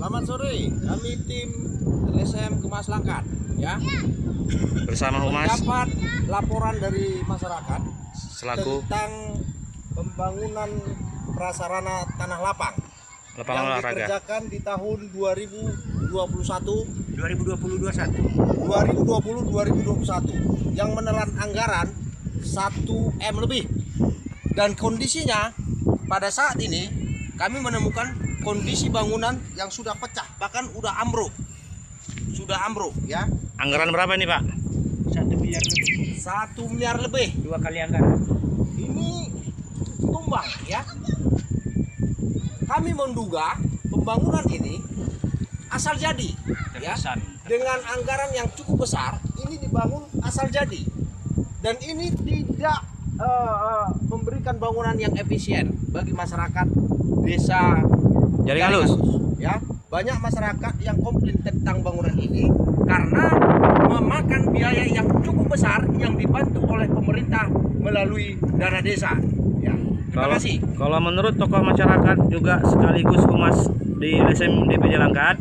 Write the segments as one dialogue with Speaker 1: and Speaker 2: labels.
Speaker 1: Selamat sore, kami tim LSM Kemas Langkat ya.
Speaker 2: Bersama Humas
Speaker 1: Mendapat laporan dari masyarakat
Speaker 2: selaku
Speaker 1: tentang pembangunan prasarana tanah lapang
Speaker 2: lapangan
Speaker 1: yang
Speaker 2: olahraga
Speaker 1: dikerjakan di tahun 2021 yang menelan anggaran 1 M lebih. Dan kondisinya pada saat ini kami menemukan kondisi bangunan yang sudah pecah, bahkan udah ambruk. Sudah ambruk ya.
Speaker 2: Anggaran berapa nih Pak?
Speaker 3: 1 miliar lebih.
Speaker 1: 1 miliar lebih.
Speaker 3: 2 kali anggaran.
Speaker 1: Ini tumbang ya. Kami menduga pembangunan ini asal jadi ya. Dengan anggaran yang cukup besar, ini dibangun asal jadi. Dan ini tidak memberikan bangunan yang efisien bagi masyarakat desa
Speaker 2: Jaring Halus
Speaker 1: ya. Banyak masyarakat yang komplain tentang bangunan ini karena memakan biaya yang cukup besar yang dibantu oleh pemerintah melalui dana desa ya. Terima kasih.
Speaker 2: Kalau menurut tokoh masyarakat juga sekaligus humas di LSM DPD Langkat,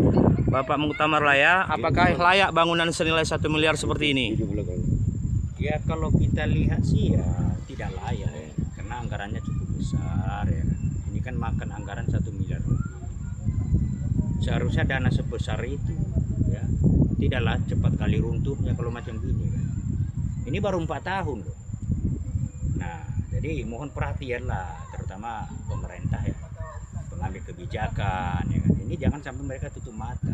Speaker 2: Bapak Muktamar Laya, apakah layak bangunan senilai 1 miliar seperti ini?
Speaker 3: Ya kalau kita lihat sih ya tidak layak ya, karena anggarannya cukup besar ya. Ini kan makan anggaran 1 miliar. Seharusnya dana sebesar itu ya tidaklah cepat kali runtuhnya kalau macam gini kan. Ini baru 4 tahun loh. Nah jadi mohon perhatian lah, terutama pemerintah ya, pengambil kebijakan ya kan. Ini jangan sampai mereka tutup mata.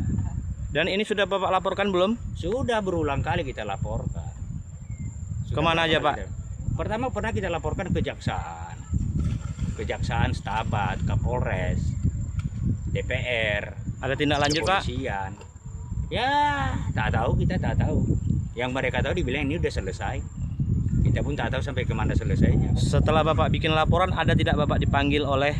Speaker 2: Dan ini sudah Bapak laporkan belum?
Speaker 3: Sudah berulang kali kita laporkan.
Speaker 2: Kemana aja Pak?
Speaker 3: Pertama pernah kita laporkan ke Kejaksaan Setabat, Kapolres, DPR.
Speaker 2: Ada tindak lanjut Pak?
Speaker 3: Kepolisian. Ya tak tahu, kita tak tahu. Yang mereka tahu dibilang ini udah selesai. Kita pun tak tahu sampai kemana selesainya.
Speaker 2: Setelah Bapak bikin laporan, ada tidak Bapak dipanggil oleh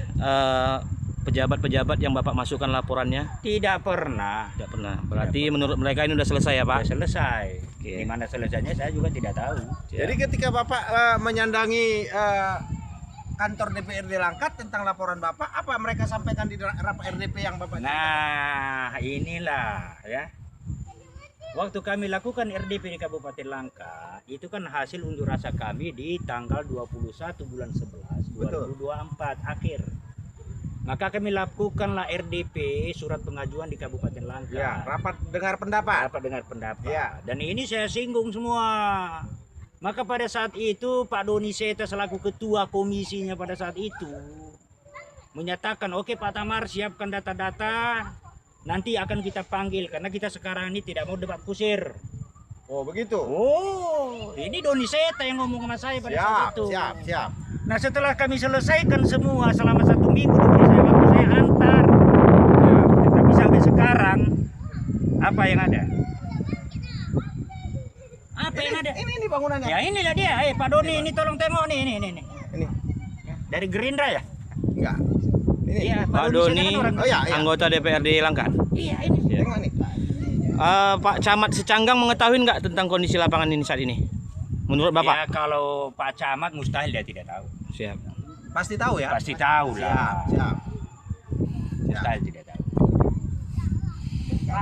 Speaker 2: pejabat-pejabat yang Bapak masukkan laporannya?
Speaker 3: Tidak pernah.
Speaker 2: Tidak pernah. Berarti menurut mereka ini sudah selesai ya Pak?
Speaker 3: Sudah selesai.
Speaker 2: Oke.
Speaker 3: Di mana selesainya saya juga tidak tahu.
Speaker 1: Jadi ketika Bapak menyandangi kantor DPRD Langkat tentang laporan Bapak, apa mereka sampaikan di rapat RDP yang Bapak
Speaker 3: Nah, inilah ya. Waktu kami lakukan RDP di Kabupaten Langkat, itu kan hasil unjuk rasa kami di tanggal 21 bulan 11 2024 akhir. Maka kami lakukanlah RDP, surat pengajuan di Kabupaten Langkat.
Speaker 1: ya, rapat dengar pendapat.
Speaker 3: Rapat dengar pendapat.
Speaker 1: Ya.
Speaker 3: Dan ini saya singgung semua. Maka pada saat itu Pak Doni Seta selaku ketua komisinya pada saat itu menyatakan, oke Pak Tamar siapkan data-data, nanti akan kita panggil karena kita sekarang ini tidak mau debat kusir.
Speaker 1: Oh begitu.
Speaker 3: Oh, ini Doni Seta yang ngomong sama saya pada saat itu.
Speaker 1: Siap.
Speaker 3: Nah setelah kami selesaikan semua selama 1 minggu diberi saya waktu, saya antar. Tetapi sampai sekarang apa yang ada? Apa yang ada?
Speaker 1: Ini bangunannya.
Speaker 3: Ya inilah dia. Pak Doni ini tolong tengok nih, ini.
Speaker 1: Ini.
Speaker 3: Dari Gerindra ya?
Speaker 1: Enggak. Ini.
Speaker 3: Iya,
Speaker 2: Pak
Speaker 3: Seta
Speaker 2: Doni,
Speaker 3: kan orang.
Speaker 1: Oh iya.
Speaker 2: anggota DPRD Langkat.
Speaker 3: Iya ini.
Speaker 1: Tengok nih.
Speaker 2: Pak Camat Secanggang mengetahui nggak tentang kondisi lapangan ini saat ini? Menurut Bapak?
Speaker 3: Ya kalau Pak Camat mustahil dia tidak tahu.
Speaker 2: Siap.
Speaker 1: Pasti tahu ya?
Speaker 3: Pasti tahu lah.
Speaker 1: Siap.
Speaker 3: Mustahil tidak tahu.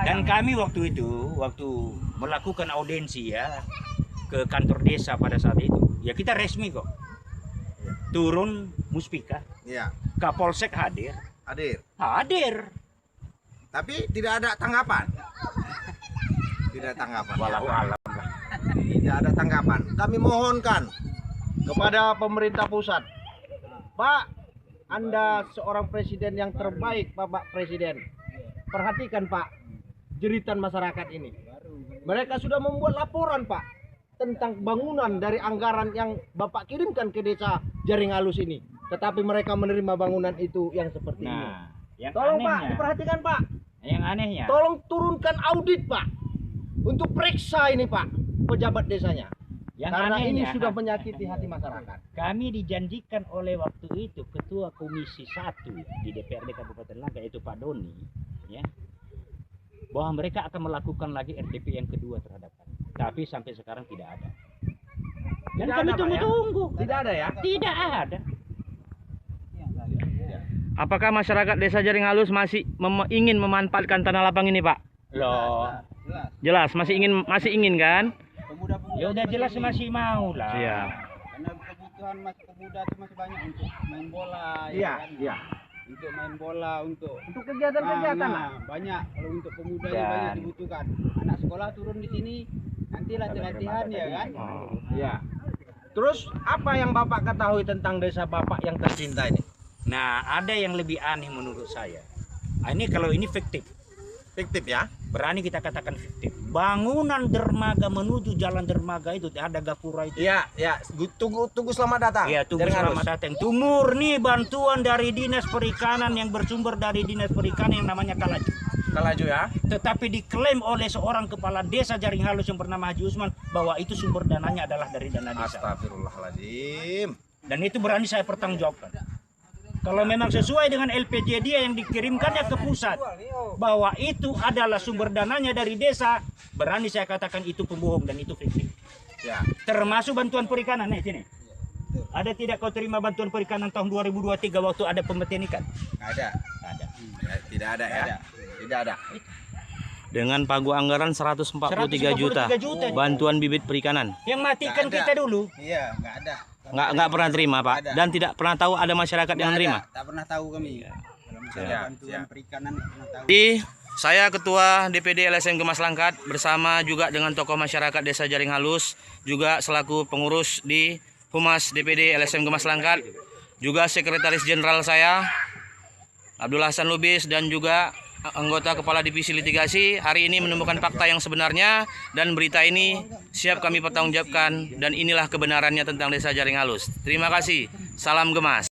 Speaker 3: Dan kami waktu melakukan audiensi ya ke kantor desa pada saat itu, ya kita resmi kok. Turun Muspika,
Speaker 1: Iya.
Speaker 3: Kapolsek hadir. Hadir.
Speaker 1: Tapi tidak ada tanggapan. Tidak tanggapan.
Speaker 3: Walau alam lah.
Speaker 1: Tidak ada tanggapan. Kami mohonkan kepada pemerintah pusat, Pak, Anda seorang presiden yang terbaik, Bapak Presiden. Perhatikan Pak, jeritan masyarakat ini. Mereka sudah membuat laporan Pak tentang bangunan dari anggaran yang Bapak kirimkan ke desa Jaring Halus ini. Tetapi mereka menerima bangunan itu yang seperti ini.
Speaker 3: Nah, yang
Speaker 1: Tolong Pak,
Speaker 3: anehnya,
Speaker 1: diperhatikan Pak.
Speaker 3: yang anehnya,
Speaker 1: Tolong turunkan audit Pak untuk periksa ini Pak pejabat desanya.
Speaker 3: yang
Speaker 1: Karena ini
Speaker 3: anehnya,
Speaker 1: sudah menyakiti hati masyarakat.
Speaker 3: kami dijanjikan oleh waktu itu Ketua Komisi 1 di DPRD Kabupaten Langkat yaitu Pak Doni, ya, bahwa mereka akan melakukan lagi RDP yang kedua terhadap kami. Tapi sampai sekarang tidak ada. Dan
Speaker 1: Tidak
Speaker 3: kami
Speaker 1: ada, Pak, ya?
Speaker 3: tunggu-tunggu.
Speaker 1: Tidak ada ya?
Speaker 3: Tidak ada.
Speaker 2: Apakah masyarakat Desa Jaring Halus masih ingin memanfaatkan tanah lapang ini, Pak?
Speaker 3: Loh,
Speaker 2: Jelas, masih ingin kan?
Speaker 3: ya udah jelas masih mau lah.
Speaker 2: Iya.
Speaker 4: Karena kebutuhan pemuda itu masih banyak untuk main bola,
Speaker 1: Iya,
Speaker 4: kan?
Speaker 1: iya.
Speaker 4: Untuk main bola, untuk
Speaker 1: kegiatan-kegiatan lah.
Speaker 4: banyak. Kalau untuk pemuda ini
Speaker 3: Dan-
Speaker 4: banyak dibutuhkan. Anak sekolah turun di sini, nanti latihan ya kan?
Speaker 2: Oh.
Speaker 1: Iya. Terus apa yang Bapak ketahui tentang desa Bapak yang tercinta ini?
Speaker 3: Nah, ada yang lebih aneh menurut saya. Ini kalau ini fiktif.
Speaker 1: Fiktif ya?
Speaker 3: Berani kita katakan fiktif. Bangunan dermaga menuju jalan dermaga itu ada gapura itu.
Speaker 1: Iya, ya. Tunggu selamat datang.
Speaker 3: Ya, tunggu
Speaker 1: Jaring
Speaker 3: selamat
Speaker 1: Halus.
Speaker 3: datang. Itu murni bantuan dari Dinas Perikanan yang bersumber dari Dinas Perikanan yang namanya Kalaju.
Speaker 1: Kalaju ya.
Speaker 3: Tetapi diklaim oleh seorang kepala desa Jaring Halus yang bernama Haji Usman bahwa itu sumber dananya adalah dari dana desa.
Speaker 1: Astagfirullahaladzim.
Speaker 3: Dan itu berani saya pertanggungjawabkan. Kalau memang sesuai dengan LPJ dia yang dikirimkannya ke pusat bahwa itu adalah sumber dananya dari desa, berani saya katakan itu pembohong dan itu fiktif.
Speaker 1: Ya.
Speaker 3: Termasuk bantuan perikanan nih sini. Ada tidak kau terima bantuan perikanan tahun 2023 waktu ada pembetian ikan?
Speaker 4: Ada.
Speaker 3: Ada.
Speaker 1: Ya, tidak ada ya. Tidak ada.
Speaker 2: Dengan pagu anggaran 143 juta
Speaker 3: 143 juta.
Speaker 2: bantuan bibit perikanan.
Speaker 3: Yang matikan
Speaker 4: Nggak ada.
Speaker 3: kita dulu.
Speaker 4: Iya, nggak ada.
Speaker 2: Nggak pernah terima, Pak,
Speaker 4: Nggak ada.
Speaker 2: dan tidak pernah tahu ada masyarakat yang
Speaker 4: Nggak
Speaker 2: terima.
Speaker 4: ada. Tak pernah tahu kami. Kalau misalnya
Speaker 1: Siap,
Speaker 4: bantuan
Speaker 1: siap.
Speaker 4: perikanan nggak pernah tahu.
Speaker 2: Jadi saya Ketua DPD LSM Gemas Langkat bersama juga dengan tokoh masyarakat Desa Jaring Halus, juga selaku pengurus di Humas DPD LSM Gemas Langkat, juga Sekretaris Jenderal saya Abdul Hasan Lubis, dan juga anggota Kepala Divisi Litigasi hari ini menemukan fakta yang sebenarnya, dan berita ini siap kami pertanggungjawabkan, dan inilah kebenarannya tentang Desa Jaring Halus. Terima kasih. Salam Gemas.